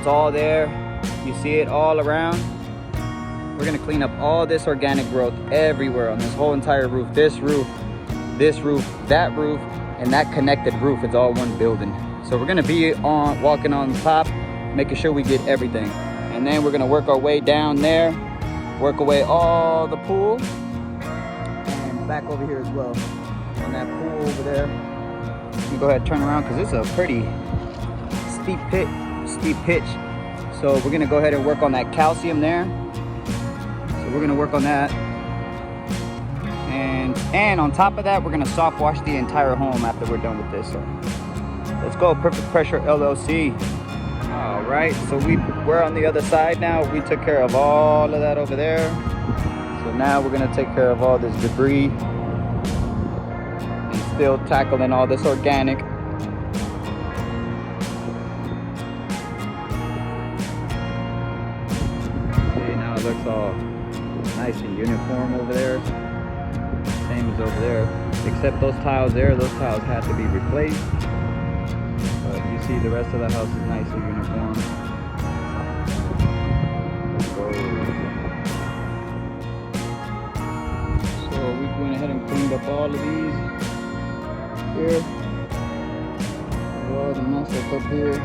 it's all there. You see it all around. We're gonna clean up all this organic growth everywhere on this whole entire roof. This roof, that roof, and that connected roof. It's all one building. So we're gonna be walking on top, making sure we get everything. And then we're gonna work our way down there, work away all the pool, and back over here as well. On that pool over there. Let me go ahead and turn around because it's a pretty steep pitch. So we're gonna go ahead and work on that calcium there. So we're gonna work on that. And on top of that, we're gonna soft wash the entire home after we're done with this. So let's go, Perfect Pressure LLC. All right, so we're on the other side now. We took care of all of that over there. So now we're gonna take care of all this debris and still tackling all this organic. See, now it looks all nice and uniform over there. Same as over there, except those tiles there, those tiles have to be replaced. But you see the rest of the house is nice and uniform. So we went ahead and cleaned up all of these here. All the mess that's up here.